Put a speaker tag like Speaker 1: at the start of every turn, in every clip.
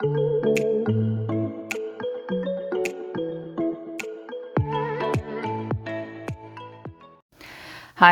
Speaker 1: Hi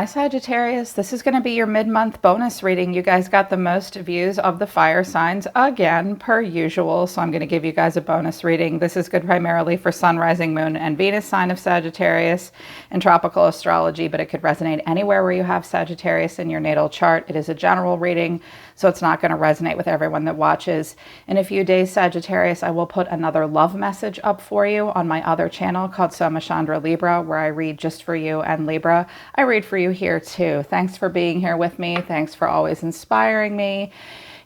Speaker 1: Sagittarius, this is going to be your mid-month bonus reading. You guys got the most views of the fire signs again, per usual, so I'm going to give you guys a bonus reading. This is good primarily for Sun, Rising, Moon, and Venus sign of Sagittarius in tropical astrology, but it could resonate anywhere where you have Sagittarius in your natal chart. It is a general reading, so it's not going to resonate with everyone that watches. In a few days, Sagittarius, I will put another love message up for you on my other channel called Soma, Chandra, Libra, where I read just for you and Libra. I read for you here too. Thanks for being here with me. Thanks for always inspiring me.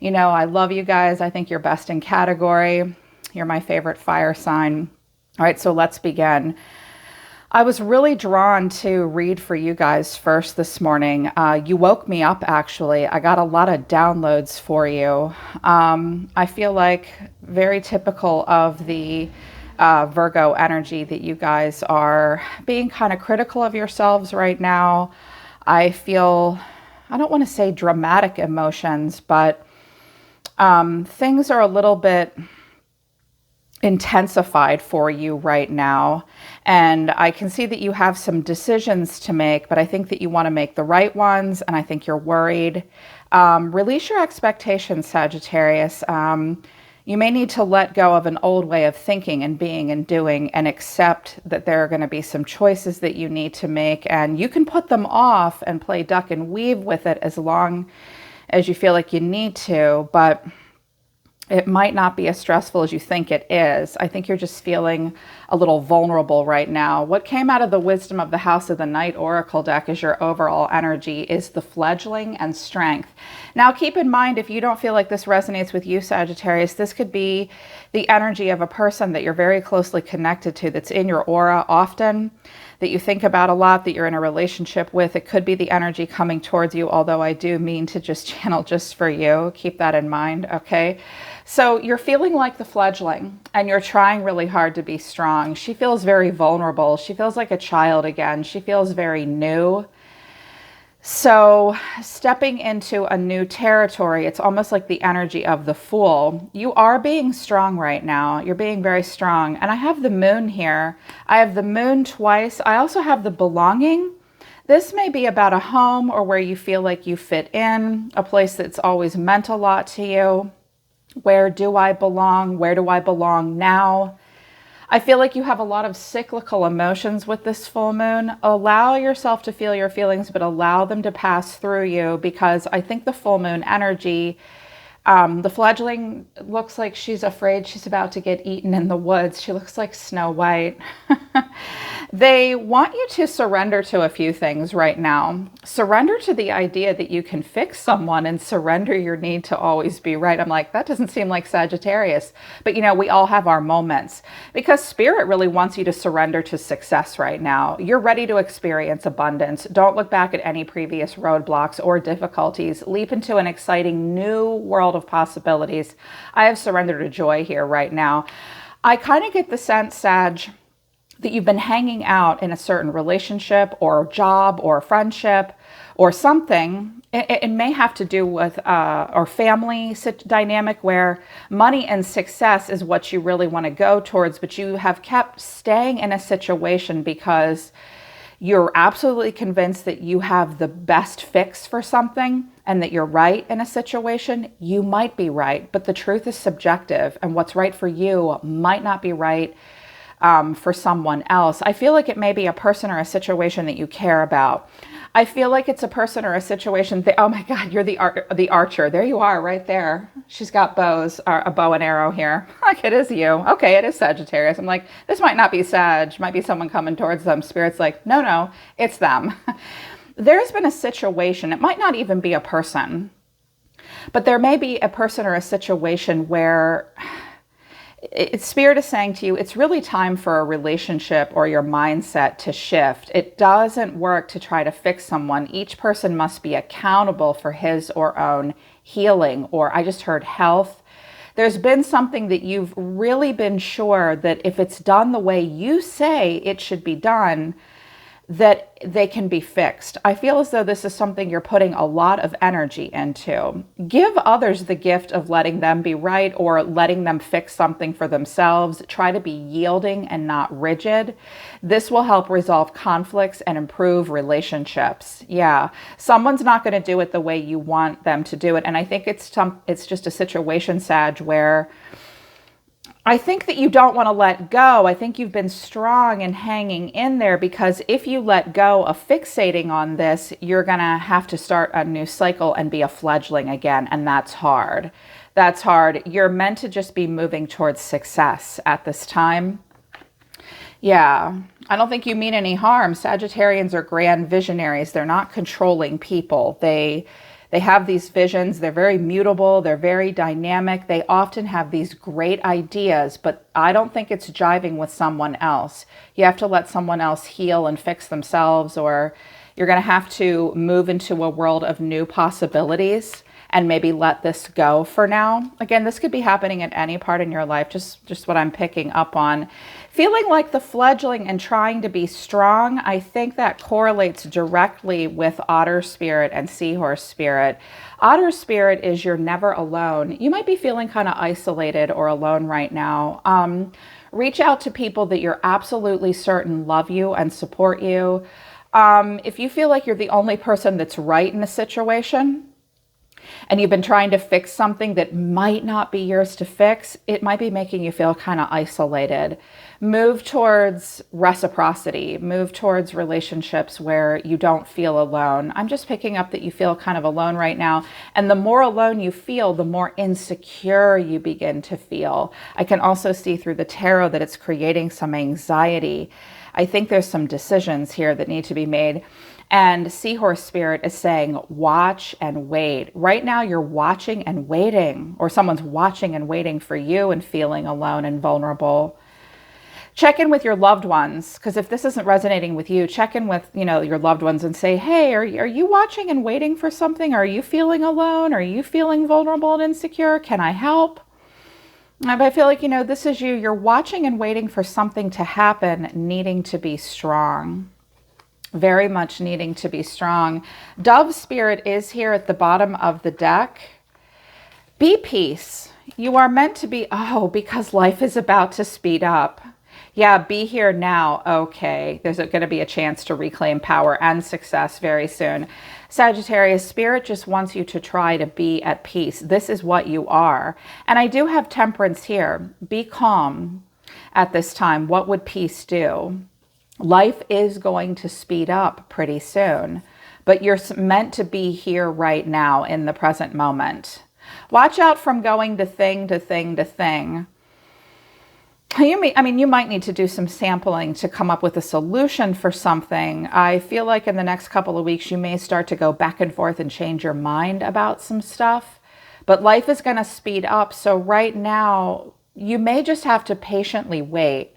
Speaker 1: You know, I love you guys. I think you're best in category. You're my favorite fire sign. All right, so let's begin. I was really drawn to read for you guys first this morning. You woke me up, actually. I got a lot of downloads for you. I feel like very typical of the Virgo energy that you guys are being kind of critical of yourselves right now. I feel, I don't want to say dramatic emotions, but things are a little bit intensified for you right now. And I can see that you have some decisions to make, but I think that you want to make the right ones. And I think you're worried. Release your expectations, Sagittarius. You may need to let go of an old way of thinking and being and doing and accept that there are going to be some choices that you need to make. And you can put them off and play duck and weave with it as long as you feel like you need to, but it might not be as stressful as you think it is. I think you're just feeling a little vulnerable right now. What came out of the Wisdom of the House of the Night Oracle deck as your overall energy is the fledgling and strength. Now, keep in mind, if you don't feel like this resonates with you, Sagittarius, this could be the energy of a person that you're very closely connected to, that's in your aura often, that you think about a lot, that you're in a relationship with. It could be the energy coming towards you, although I do mean to just channel just for you. Keep that in mind, okay? So you're feeling like the fledgling and you're trying really hard to be strong. She feels very vulnerable. She feels like a child again. She feels very new. So stepping into a new territory, it's almost like the energy of the Fool. You are being strong right now. You're being very strong. And I have the Moon here. I have the Moon twice. I also have the belonging. This may be about a home or where you feel like you fit in, a place that's always meant a lot to you. Where do I belong? Where do I belong now? I feel like you have a lot of cyclical emotions with this full moon. Allow yourself to feel your feelings, but allow them to pass through you, because I think the full moon energy, the fledgling looks like she's afraid she's about to get eaten in the woods. She looks like Snow White. They want you to surrender to a few things right now. Surrender to the idea that you can fix someone and surrender your need to always be right. I'm like, that doesn't seem like Sagittarius. But you know, we all have our moments, because Spirit really wants you to surrender to success right now. You're ready to experience abundance. Don't look back at any previous roadblocks or difficulties. Leap into an exciting new world of possibilities. I have surrendered to joy here right now. I kind of get the sense, Sag, that you've been hanging out in a certain relationship or job or friendship or something. It may have to do with or family dynamic where money and success is what you really want to go towards, but you have kept staying in a situation because you're absolutely convinced that you have the best fix for something and that you're right in a situation. You might be right, but the truth is subjective, and what's right for you might not be right for someone else. I feel like it may be a person or a situation that you care about. I feel like it's a person or a situation that, oh my God, you're the archer. There you are right there. She's got bows, or a bow and arrow here. Like, it is you. Okay, it is Sagittarius. I'm like, this might not be Sag. Might be someone coming towards them. Spirit's like, no, it's them. There's been a situation. It might not even be a person, but there may be a person or a situation where Spirit is saying to you, it's really time for a relationship or your mindset to shift. It doesn't work to try to fix someone. Each person must be accountable for his or own healing, or I just heard health. There's been something that you've really been sure that if it's done the way you say it should be done, that they can be fixed. I feel as though this is something you're putting a lot of energy into. Give others the gift of letting them be right or letting them fix something for themselves. Try to be yielding and not rigid. This will help resolve conflicts and improve relationships. Yeah, someone's not going to do it the way you want them to do it. And I think it's just a situation, Sag, where I think that you don't want to let go. I think you've been strong and hanging in there, because if you let go of fixating on this, you're going to have to start a new cycle and be a fledgling again. And that's hard. That's hard. You're meant to just be moving towards success at this time. Yeah, I don't think you mean any harm. Sagittarians are grand visionaries. They're not controlling people. They have these visions. They're very mutable. They're very dynamic. They often have these great ideas, but I don't think it's jiving with someone else. You have to let someone else heal and fix themselves, or you're going to have to move into a world of new possibilities and maybe let this go for now. Again, this could be happening at any part in your life, just what I'm picking up on. Feeling like the fledgling and trying to be strong, I think that correlates directly with otter spirit and seahorse spirit. Otter spirit is you're never alone. You might be feeling kind of isolated or alone right now. Reach out to people that you're absolutely certain love you and support you. If you feel like you're the only person that's right in a situation, and you've been trying to fix something that might not be yours to fix, it might be making you feel kind of isolated. Move towards reciprocity. Move towards relationships where you don't feel alone. I'm just picking up that you feel kind of alone right now. And the more alone you feel, the more insecure you begin to feel. I can also see through the tarot that it's creating some anxiety. I think there's some decisions here that need to be made. And Seahorse Spirit is saying, watch and wait. Right now, you're watching and waiting, or someone's watching and waiting for you and feeling alone and vulnerable. Check in with your loved ones, because if this isn't resonating with you, check in with, your loved ones and say, hey, are you watching and waiting for something? Are you feeling alone? Are you feeling vulnerable and insecure? Can I help? I feel like, this is you. You're watching and waiting for something to happen, needing to be strong. Very much needing to be strong. Dove Spirit is here at the bottom of the deck. Be peace. You are meant to be, because life is about to speed up. Yeah, be here now. Okay, there's going to be a chance to reclaim power and success very soon. Sagittarius, Spirit just wants you to try to be at peace. This is what you are. And I do have Temperance here. Be calm at this time. What would peace do? Life is going to speed up pretty soon, but you're meant to be here right now in the present moment. Watch out from going to thing to thing to thing. You might need to do some sampling to come up with a solution for something. I feel like in the next couple of weeks, you may start to go back and forth and change your mind about some stuff, but life is going to speed up. So right now, you may just have to patiently wait.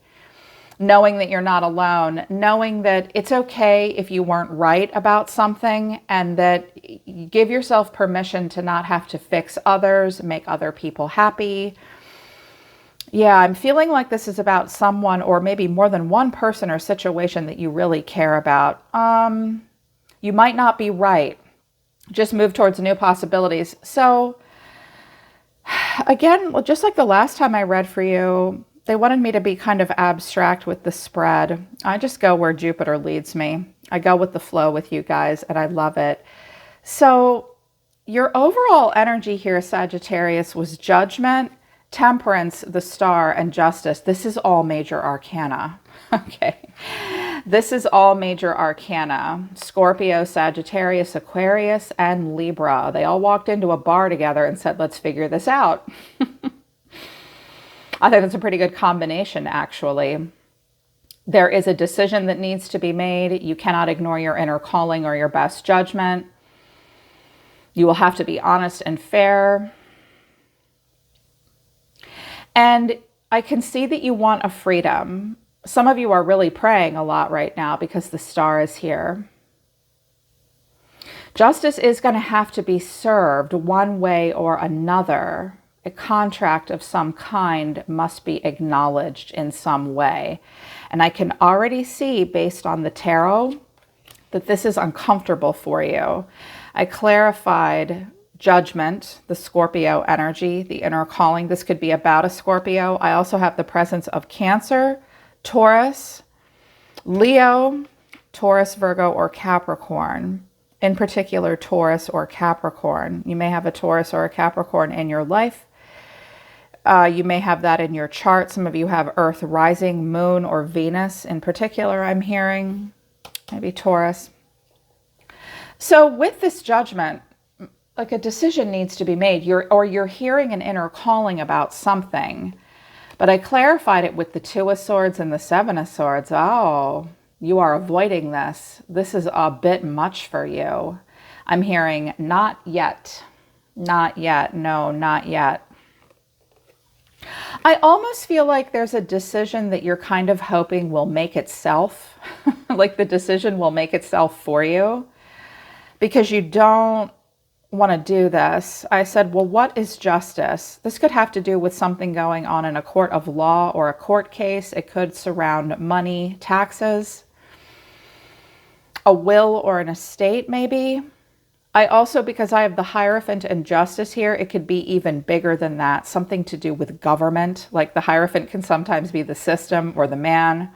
Speaker 1: Knowing that you're not alone, knowing that it's okay if you weren't right about something, and that you give yourself permission to not have to fix others, make other people happy. Yeah, I'm feeling like this is about someone, or maybe more than one person or situation that you really care about. You might not be right. Just move towards new possibilities. So again, just like the last time I read for you, they wanted me to be kind of abstract with the spread. I just go where Jupiter leads me. I go with the flow with you guys, and I love it. So your overall energy here, Sagittarius, was Judgment, Temperance, the Star, and Justice. This is all major arcana. Okay. This is all major arcana. Scorpio, Sagittarius, Aquarius, and Libra. They all walked into a bar together and said, let's figure this out. I think that's a pretty good combination, actually. There is a decision that needs to be made. You cannot ignore your inner calling or your best judgment. You will have to be honest and fair. And I can see that you want a freedom. Some of you are really praying a lot right now because the Star is here. Justice is going to have to be served one way or another. a contract of some kind must be acknowledged in some way. And I can already see, based on the tarot, that this is uncomfortable for you. I clarified Judgment, the Scorpio energy, the inner calling. This could be about a Scorpio. I also have the presence of Cancer, Taurus, Leo, Taurus, Virgo, or Capricorn. In particular, Taurus or Capricorn. You may have a Taurus or a Capricorn in your life. You may have that in your chart. Some of you have Earth rising, Moon, or Venus in particular, I'm hearing. Maybe Taurus. So with this Judgment, like a decision needs to be made. You're hearing an inner calling about something. But I clarified it with the Two of Swords and the Seven of Swords. Oh, you are avoiding this. This is a bit much for you. I'm hearing not yet. Not yet. No, not yet. I almost feel like there's a decision that you're kind of hoping will make itself. Like the decision will make itself for you. Because you don't want to do this. I said, well, what is justice? This could have to do with something going on in a court of law or a court case. It could surround money, taxes, a will or an estate maybe. I also, because I have the Hierophant and Justice here, it could be even bigger than that. Something to do with government. Like the Hierophant can sometimes be the system or the man.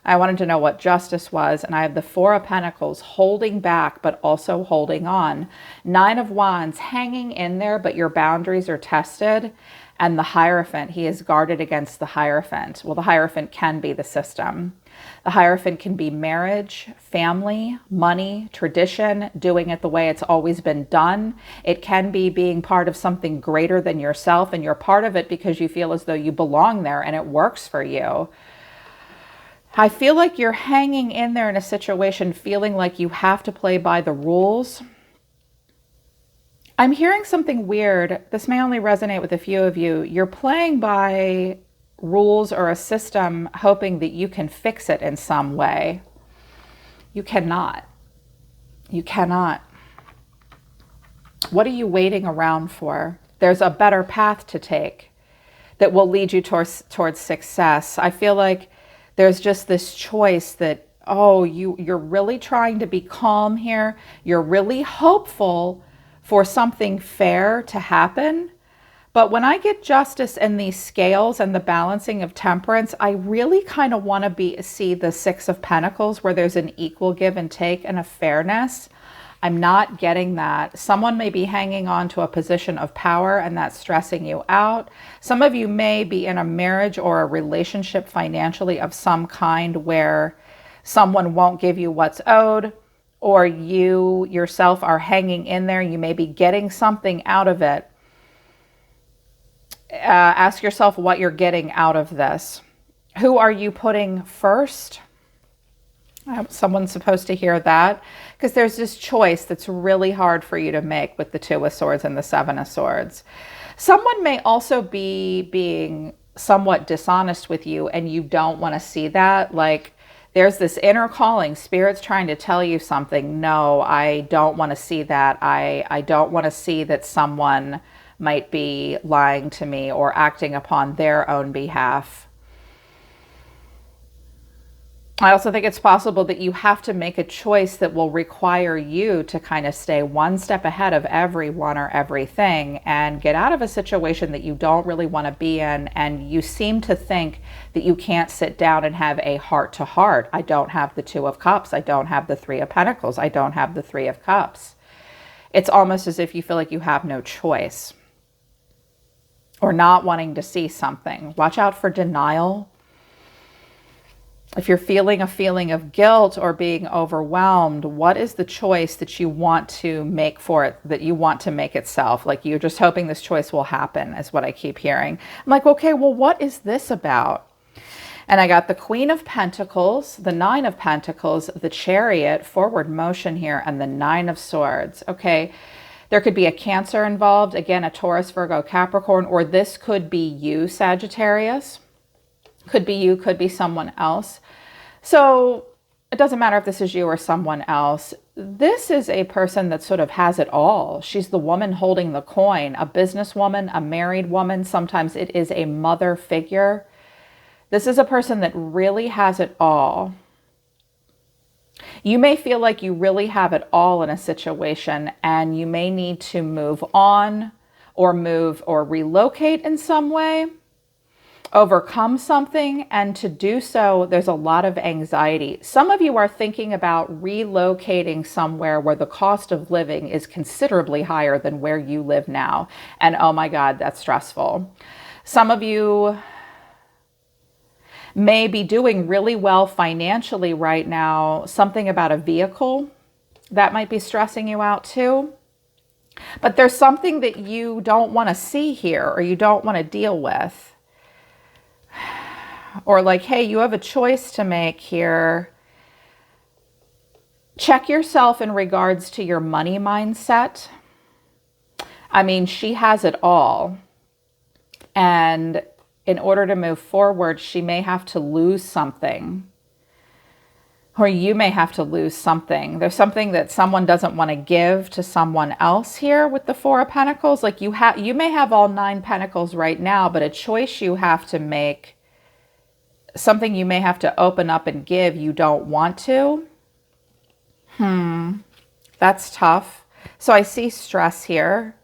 Speaker 1: I wanted to know what justice was, and I have the Four of Pentacles holding back, but also holding on. Nine of Wands hanging in there, but your boundaries are tested. And the Hierophant, he is guarded against the Hierophant. Well, the Hierophant can be the system. The Hierophant can be marriage, family, money, tradition, doing it the way it's always been done. It can be being part of something greater than yourself, and you're part of it because you feel as though you belong there and it works for you. I feel like you're hanging in there in a situation feeling like you have to play by the rules. I'm hearing something weird. This may only resonate with a few of you. You're playing by rules or a system hoping that you can fix it in some way. You cannot. You cannot. What are you waiting around for? There's a better path to take that will lead you towards success. I feel like there's just this choice that, oh, you're really trying to be calm here. You're really hopeful for something fair to happen. But when I get justice and these scales and the balancing of temperance, I really kind of want to see the Six of Pentacles where there's an equal give and take and a fairness. I'm not getting that. Someone may be hanging on to a position of power and that's stressing you out. Some of you may be in a marriage or a relationship financially of some kind where someone won't give you what's owed, or you yourself are hanging in there. You may be getting something out of it. Ask yourself what you're getting out of this. Who are you putting first? Someone's supposed to hear that, because there's this choice that's really hard for you to make with the Two of Swords and the Seven of Swords. Someone may also be being somewhat dishonest with you and you don't want to see that. Like there's this inner calling, Spirit's trying to tell you something. No, I don't want to see that. I don't want to see that someone might be lying to me or acting upon their own behalf. I also think it's possible that you have to make a choice that will require you to kind of stay one step ahead of everyone or everything and get out of a situation that you don't really want to be in. And you seem to think that you can't sit down and have a heart-to-heart. I don't have the Two of Cups. I don't have the Three of Pentacles. I don't have the Three of Cups. It's almost as if you feel like you have no choice or not wanting to see something. Watch out for denial. If you're feeling a feeling of guilt or being overwhelmed, what is the choice that you want to make for it, that you want to make itself? Like you're just hoping this choice will happen, is what I keep hearing. I'm like, okay, well, what is this about? And I got the Queen of Pentacles, the Nine of Pentacles, the Chariot, forward motion here, and the Nine of Swords. Okay, there could be a Cancer involved, again, a Taurus, Virgo, Capricorn, or this could be you, Sagittarius. Could be you, could be someone else. So it doesn't matter if this is you or someone else. this is a person that sort of has it all. She's the woman holding the coin, a businesswoman, a married woman. Sometimes it is a mother figure. This is a person that really has it all. You may feel like you really have it all in a situation, and you may need to move on or move or relocate in some way, overcome something, and to do so, there's a lot of anxiety. Some of you are thinking about relocating somewhere where the cost of living is considerably higher than where you live now. And oh my God, that's stressful. Some of you may be doing really well financially right now. Something about a vehicle that might be stressing you out too. But there's something that you don't want to see here, or you don't want to deal with. Or like, hey, you have a choice to make here. Check yourself in regards to your money mindset. I mean, she has it all. And in order to move forward, she may have to lose something. Or you may have to lose something. There's something that someone doesn't want to give to someone else here with the Four of Pentacles. Like you may have all 9 pentacles right now, but a choice you have to make, something you may have to open up and give you don't want to. That's tough. So I see stress here.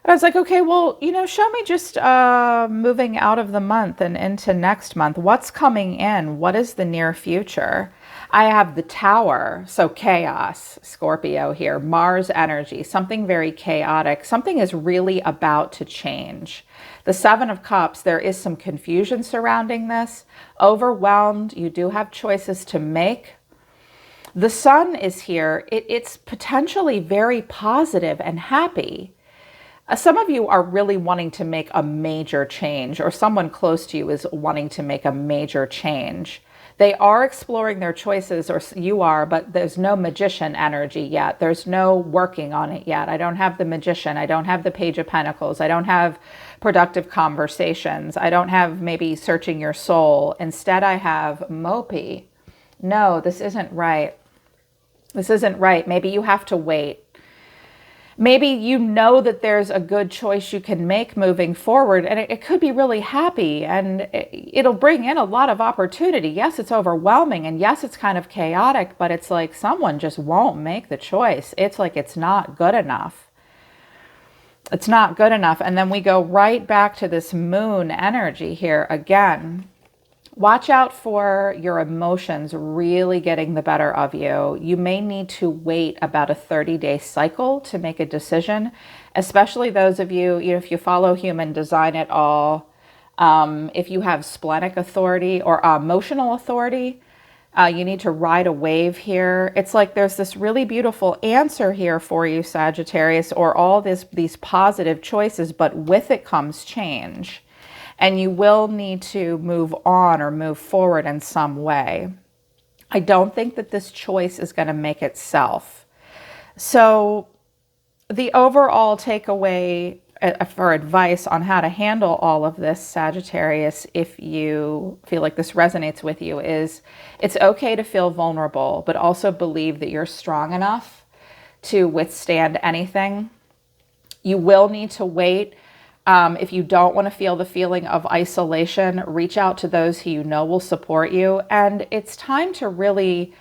Speaker 1: And I was like, okay, well, show me just moving out of the month and into next month. What's coming in? What is the near future? I have the Tower, so chaos, Scorpio here, Mars energy, something very chaotic. Something is really about to change. The Seven of Cups, there is some confusion surrounding this. Overwhelmed, you do have choices to make. The Sun is here. It's potentially very positive and happy. Some of you are really wanting to make a major change, or someone close to you is wanting to make a major change. They are exploring their choices, or you are, but there's no Magician energy yet. There's no working on it yet. I don't have the Magician. I don't have the Page of Pentacles. I don't have productive conversations. I don't have maybe searching your soul. Instead, I have mopey. No, this isn't right. This isn't right. Maybe you have to wait. Maybe you know that there's a good choice you can make moving forward, and it could be really happy, and it'll bring in a lot of opportunity. Yes, it's overwhelming, and yes, it's kind of chaotic, but it's like someone just won't make the choice. It's like it's not good enough. It's not good enough. And then we go right back to this moon energy here again. Watch out for your emotions really getting the better of you. You may need to wait about a 30-day cycle to make a decision, especially those of you, if you follow human design at all, if you have splenic authority or emotional authority, you need to ride a wave here. It's like there's this really beautiful answer here for you, Sagittarius, or all these positive choices, but with it comes change. And you will need to move on or move forward in some way. I don't think that this choice is going to make itself. So the overall takeaway for advice on how to handle all of this, Sagittarius, if you feel like this resonates with you, is it's okay to feel vulnerable, but also believe that you're strong enough to withstand anything. You will need to wait. If you don't want to feel the feeling of isolation, reach out to those who you know will support you. And it's time to really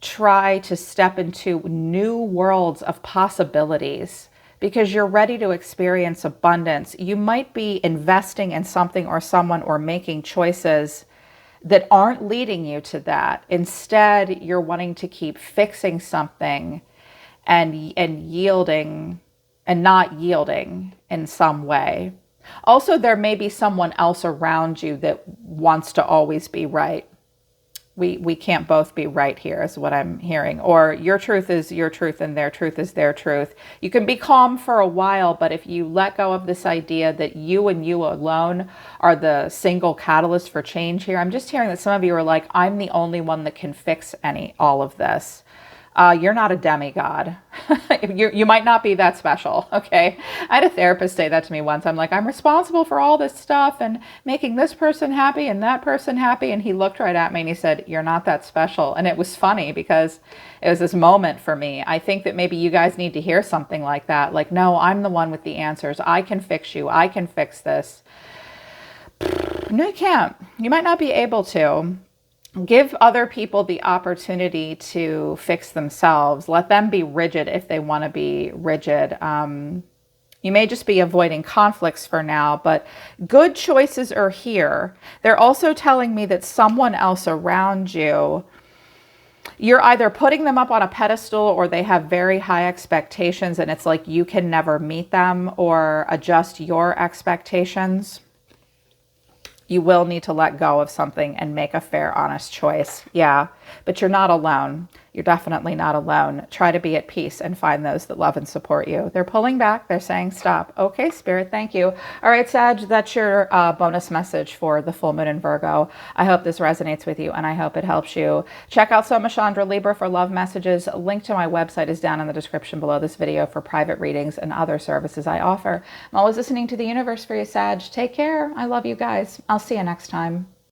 Speaker 1: try to step into new worlds of possibilities because you're ready to experience abundance. You might be investing in something or someone or making choices that aren't leading you to that. Instead, you're wanting to keep fixing something and yielding and not yielding in some way. Also, there may be someone else around you that wants to always be right. We can't both be right here is what I'm hearing. Or your truth is your truth and their truth is their truth. You can be calm for a while, but if you let go of this idea that you and you alone are the single catalyst for change here, I'm just hearing that some of you are like, I'm the only one that can fix all of this. You're not a demigod. You might not be that special, okay? I had a therapist say that to me once. I'm like, I'm responsible for all this stuff and making this person happy and that person happy. And he looked right at me and he said, you're not that special. And it was funny because it was this moment for me. I think that maybe you guys need to hear something like that. Like, no, I'm the one with the answers. I can fix you. I can fix this. No, you can't. You might not be able to. Give other people the opportunity to fix themselves. Let them be rigid if they want to be rigid. You may just be avoiding conflicts for now, but good choices are here. They're also telling me that someone else around you, you're either putting them up on a pedestal or they have very high expectations and it's like you can never meet them or adjust your expectations. You will need to let go of something and make a fair, honest choice. Yeah, but you're not alone. You're definitely not alone. Try to be at peace and find those that love and support you. They're pulling back. They're saying stop. Okay, Spirit, thank you. All right, Sag, that's your bonus message for the full moon in Virgo. I hope this resonates with you and I hope it helps you. Check out Soma, Chandra, Libra for love messages. Link to my website is down in the description below this video for private readings and other services I offer. I'm always listening to the universe for you, Sag. Take care. I love you guys. I'll see you next time.